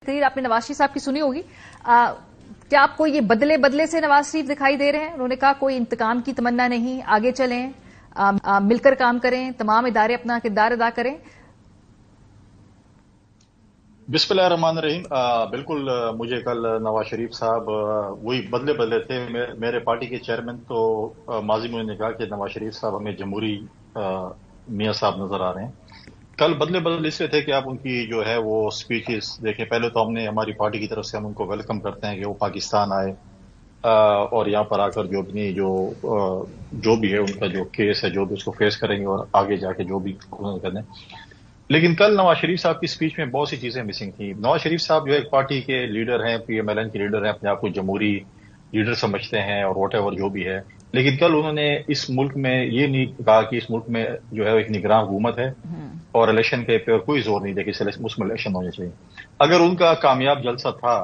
तकरीर आपने नवाज शरीफ साहब की सुनी होगी। क्या आपको ये बदले बदले से नवाज शरीफ दिखाई दे रहे हैं? उन्होंने कहा कोई इंतकाम की तमन्ना नहीं, आगे चलें, मिलकर काम करें, तमाम इदारे अपना किरदार अदा करें। बिस्मिल्लाहिर्रहमानिर्रहीम। बिल्कुल मुझे कल नवाज शरीफ साहब वही बदले बदले थे। मेरे पार्टी के चेयरमैन तो माजी में उन्होंने कहा कि नवाज शरीफ साहब हमें जमहूरी मियां साहब नजर आ रहे हैं। कल बदले बदले इसलिए थे कि आप उनकी जो है वो स्पीचेस देखें। पहले तो हमने हमारी पार्टी की तरफ से हम उनको वेलकम करते हैं कि वो पाकिस्तान आए और यहाँ पर आकर जो अपनी जो भी है उनका जो केस है जो भी उसको फेस करेंगे और आगे जाके जो भी उन्होंने करना है। लेकिन कल नवाज शरीफ साहब की स्पीच में बहुत सी चीजें मिसिंग थी। नवाज शरीफ साहब जो एक पार्टी के लीडर हैं, PMLN के लीडर हैं, अपने आप को जमहूरी लीडर समझते हैं और व्हाटएवर जो भी है। लेकिन कल उन्होंने इस मुल्क में ये नहीं कहा कि इस मुल्क में जो है एक निगरान हुकूमत है और इलेक्शन के पे कोई जोर नहीं दिया कि उसमें इलेक्शन होने चाहिए। अगर उनका कामयाब जलसा था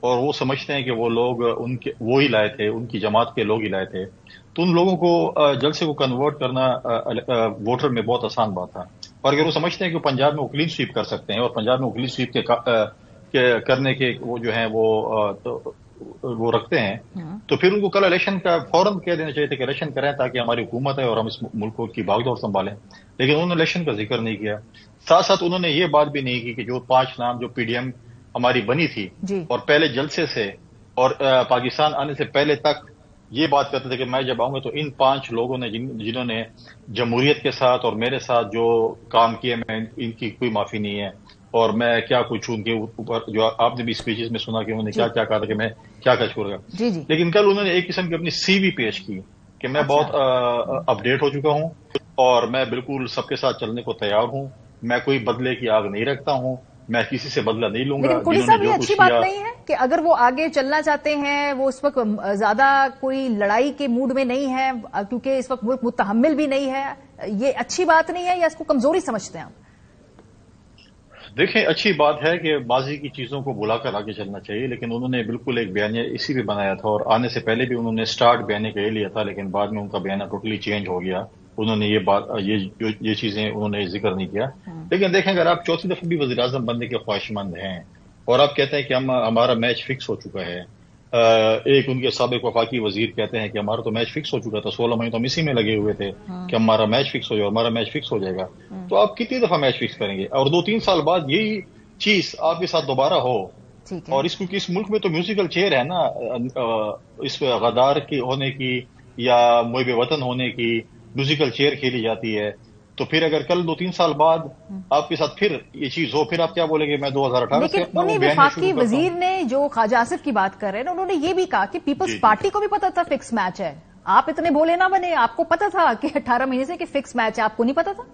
और वो समझते हैं कि वो लोग उनके वो ही लाए थे, उनकी जमात के लोग ही लाए थे, तो उन लोगों को जलसे को कन्वर्ट करना वोटर में बहुत आसान बात था। और अगर वो समझते हैं कि पंजाब में वो क्लीन स्वीप कर सकते हैं और पंजाब में वो क्लीन स्वीप के करने के वो जो है वो रखते हैं, तो फिर उनको कल इलेक्शन का फौरन कह देना चाहिए था कि इलेक्शन करें ताकि हमारी हुकूमत है और हम इस मुल्क की भागदौड़ संभालें। लेकिन उन्होंने इलेक्शन का जिक्र नहीं किया। साथ साथ उन्होंने ये बात भी नहीं की कि जो 5 नाम जो PDM हमारी बनी थी और पहले जलसे से और पाकिस्तान आने से पहले तक ये बात करते थे कि मैं जब आऊंगा तो इन 5 लोगों ने जिन्होंने जमहूरियत के साथ और मेरे साथ जो काम किए, मैं इनकी कोई माफी नहीं है और मैं क्या कुछ उनके ऊपर जो आपने भी स्पीचेस में सुना कि उन्होंने क्या क्या कहा था कि मैं क्या क्या छोड़ूंगा। लेकिन कल उन्होंने एक किस्म की अपनी CV पेश की कि मैं बहुत अपडेट हो चुका हूं और मैं बिल्कुल सबके साथ चलने को तैयार हूं, मैं कोई बदले की आग नहीं रखता हूं, मैं किसी से बदला नहीं लूंगा। लेकिन कुली साहब ये अच्छी बात नहीं है कि अगर वो आगे चलना चाहते हैं, वो इस वक्त ज्यादा कोई लड़ाई के मूड में नहीं है क्योंकि इस वक्त मुल्क मुतहम्मिल भी नहीं है, ये अच्छी बात नहीं है या इसको कमजोरी समझते हैं आप? देखें, अच्छी बात है कि बाजी की चीजों को बुलाकर आगे चलना चाहिए, लेकिन उन्होंने बिल्कुल एक बयानिया इसी भी बनाया था और आने से पहले भी उन्होंने स्टार्ट बयाने का लिया था, लेकिन बाद में उनका बयाना टोटली चेंज हो गया। उन्होंने ये चीजें उन्होंने जिक्र नहीं किया। लेकिन देखें, अगर आप चौथी दफा भी वज़ीर आज़म बनने के ख्वाहिशमंद हैं और आप कहते हैं कि हमारा मैच फिक्स हो चुका है, एक उनके साबिक वफाकी वजीर कहते हैं कि हमारा तो मैच फिक्स हो चुका था, 16 महीने तो हम इसी में लगे हुए थे कि हमारा मैच फिक्स हो जाए, हमारा मैच फिक्स हो जाएगा। तो आप कितनी दफा मैच फिक्स करेंगे? और 2-3 साल बाद यही चीज आपके साथ दोबारा हो। और इस मुल्क में तो म्यूजिकल चेयर है ना, इस गद्दार की होने की या मुहिब वतन होने की म्यूजिकल चेयर खेली जाती है। तो फिर अगर कल 2-3 साल बाद आपके साथ फिर ये चीज हो, फिर आप क्या बोलेंगे? मैं 2018 से लेकिन उन्हीं वफाकी वजीर ने जो ख्वाजा आसिफ की बात कर रहे हैं, उन्होंने ये भी कहा कि पीपल्स पार्टी को भी पता था फिक्स मैच है। आप इतने भोले ना बने, आपको पता था कि 18 महीने से कि फिक्स मैच है, आपको नहीं पता था?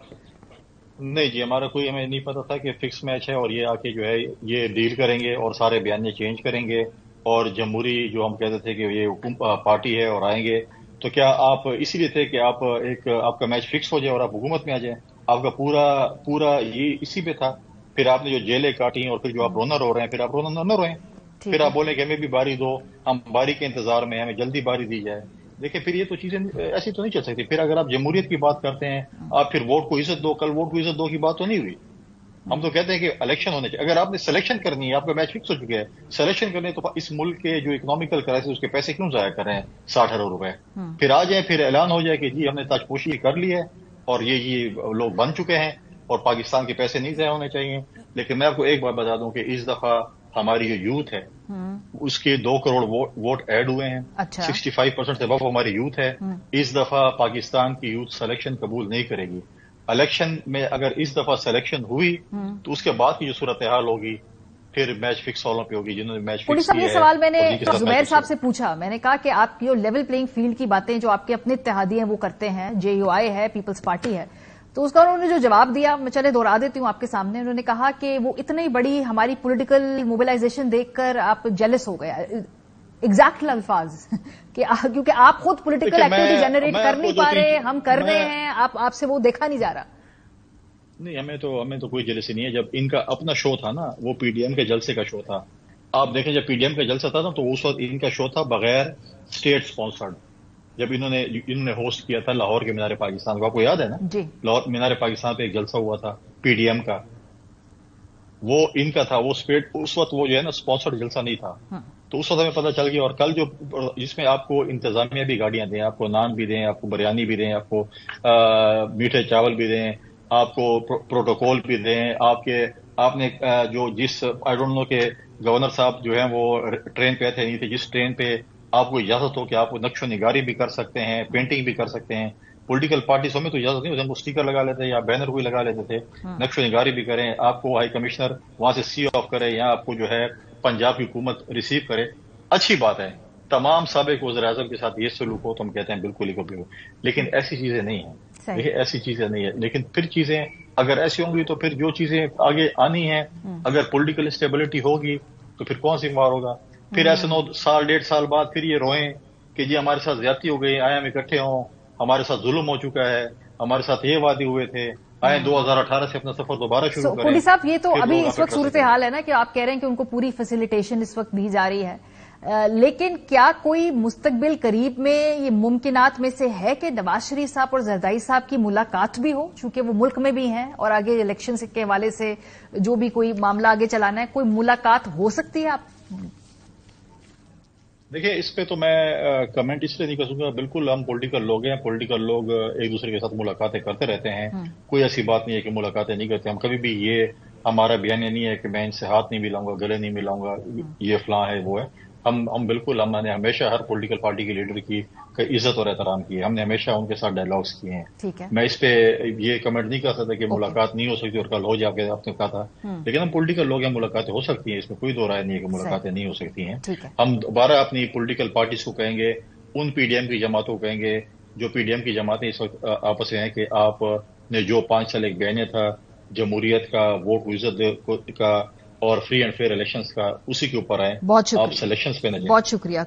नहीं जी, हमें नहीं पता था कि फिक्स मैच है और ये आके जो है ये डील करेंगे और सारे बयान चेंज करेंगे और जमहूरी जो हम कहते थे कि ये पार्टी है और आएंगे। तो क्या आप इसीलिए थे कि आपका मैच फिक्स हो जाए और आप हुकूमत में आ जाए? आपका पूरा ये इसी पे था। फिर आपने जो जेलें काटी और फिर जो आप रोना रो रहे हैं, फिर आप रोना न रोएं, फिर आप बोले कि हमें भी बारी दो, हम बारी के इंतजार में, हमें जल्दी बारी दी जाए। देखिए, फिर ये तो चीजें ऐसी तो नहीं चल सकती। फिर अगर आप जमहूरियत की बात करते हैं, आप फिर वोट को इज्जत दो, कल वोट को इज्जत दो की बात तो नहीं हुई। हम तो कहते हैं कि इलेक्शन होने चाहिए। अगर आपने सिलेक्शन करनी है, आपका मैच फिक्स हो चुका है, सिलेक्शन करने तो इस मुल्क के जो इकोनॉमिकल क्राइसिस उसके पैसे क्यों जाया कर रहे हैं 60 अरब रुपए? फिर आ जाए, फिर ऐलान हो जाए कि जी हमने ताजपोशी कर ली है और ये लोग बन चुके हैं और पाकिस्तान के पैसे नहीं जाया होने चाहिए। लेकिन मैं आपको एक बात बता दूं कि इस दफा हमारी जो यूथ है उसके 2 करोड़ वोट ऐड हुए हैं। 65% से अबव हमारी यूथ है। इस दफा पाकिस्तान की यूथ सिलेक्शन कबूल नहीं करेगी। इलेक्शन में अगर इस दफा सिलेक्शन हुई तो उसके बाद की जो सूरत हाल होगी फिर मैच फिक्स वालों पे होगी जिन्होंने मैच फिक्स किया है। ये सवाल मैंने जुबैर साहब से पूछा, मैंने कहा कि आप ये लेवल प्लेइंग फील्ड की बातें जो आपके अपने इत्तेहादी हैं वो करते हैं, JUI है, पीपल्स पार्टी है, तो उसका उन्होंने जो जवाब दिया मैं चले दोहरा देती हूँ आपके सामने। उन्होंने कहा कि वो इतनी बड़ी हमारी पॉलिटिकल मोबिलाइजेशन देखकर आप जेलस हो गए, एग्जैक्ट अल्फाज कि क्योंकि आप खुद पॉलिटिकल एक्टिविटी जनरेट कर नहीं पा रहे, हम कर रहे हैं, आपसे वो देखा नहीं जा रहा। नहीं, हमें तो कोई जेलसी नहीं है। जब इनका अपना शो था ना, वो PDM के जलसे का शो था। आप देखें, जब PDM का जलसा था ना तो उस वक्त इनका शो था बगैर स्टेट स्पॉन्सर्ड। जब इन्होंने होस्ट किया था लाहौर के मीनार पाकिस्तान को, आपको याद है ना? लाहौर मीनार पाकिस्तान पे एक जलसा हुआ था PDM का। वो इनका था, वो स्पेड उस वक्त वो जो है ना स्पॉन्सर्ड जलसा नहीं था। तो उस वक्त हमें पता चल गया। और कल जो जिसमें आपको इंतजामिया भी गाड़ियां दें, आपको नान भी दें, आपको बिरयानी भी दें, आपको मीठे चावल भी दें, आपको प्रोटोकॉल भी दें, आपने जो जिस आई डोंट नो के गवर्नर साहब जो है वो ट्रेन पे थे नहीं थे, जिस ट्रेन पे आपको इजाजत हो कि आप नक्शो निगारी भी कर सकते हैं, पेंटिंग भी कर सकते हैं। पॉलिटिकल पार्टीज में तो इजाजत नहीं होती, हमको स्टिकर लगा लेते हैं या बैनर कोई लगा लेते थे। नक्शो निगारी भी करें, आपको हाई कमिश्नर वहां से सी ऑफ करे या आपको जो है पंजाब की हुकूमत रिसीव करे, अच्छी बात है। तमाम साबिक वज़ीर-ए-आज़म के साथ ये सलूक हो तो हम कहते हैं बिल्कुल ही कबूल। लेकिन ऐसी चीजें नहीं है, देखिए ऐसी चीजें नहीं है। लेकिन फिर चीजें अगर ऐसी होंगी तो फिर जो चीजें आगे आनी है, अगर पॉलिटिकल इंस्टेबिलिटी होगी तो फिर कौन सी मार होगा। फिर ऐसे 9 साल 1.5 साल बाद फिर ये रोएं कि जी हमारे साथ ज्यादती हो गई, आए हम इकट्ठे हों, हमारे साथ जुल्म हो चुका है, हमारे साथ ये वादे हुए थे, आए 2018 से अपना सफर दोबारा शुरू करें। कोटी साहब, ये तो अभी इस वक्त सूरत हाल है ना कि आप कह रहे हैं कि उनको पूरी फैसिलिटेशन इस वक्त दी जा रही है, लेकिन क्या कोई मुस्तकबिल करीब में ये मुमकिनात में से है कि नवाज शरीफ साहब और जरदारी साहब की मुलाकात भी हो, चूंकि वो मुल्क में भी हैं और आगे इलेक्शन के हवाले से जो भी कोई मामला आगे चलाना है, कोई मुलाकात हो सकती है? आप देखिए, इस पे तो मैं कमेंट इसलिए नहीं कर सकूंगा। बिल्कुल हम पॉलिटिकल लोग हैं, पॉलिटिकल लोग एक दूसरे के साथ मुलाकातें करते रहते हैं। कोई ऐसी बात नहीं है कि मुलाकातें नहीं करते। हम कभी भी ये हमारा बयान नहीं है कि मैं इनसे हाथ नहीं मिलाऊंगा, गले नहीं मिलाऊंगा, ये फलां है वो है। हम बिल्कुल, हमने हमेशा हर पॉलिटिकल पार्टी के लीडर की इज्जत और एहतराम की है। हमने हमेशा उनके साथ डायलॉग्स किए हैं। मैं इस पे ये कमेंट नहीं कर सकता कि मुलाकात नहीं हो सकती और कल हो जाके आपने कहा था। लेकिन हम पॉलिटिकल लोग हैं, मुलाकातें हो सकती हैं, इसमें कोई दो राय नहीं है कि मुलाकातें नहीं हो सकती हैं। हम दोबारा अपनी पॉलिटिकल पार्टीज को कहेंगे, उन पीडीएम की जमातों को कहेंगे जो पीडीएम की जमातें इस वक्त आपस में हैं कि आपने जो 5 साल एक बयान था जमहूरियत का, वोट को इज्जत का और फ्री एंड फेयर इलेक्शंस का, उसी के ऊपर आए। आप सिलेक्शंस पे न जाएं। बहुत शुक्रिया।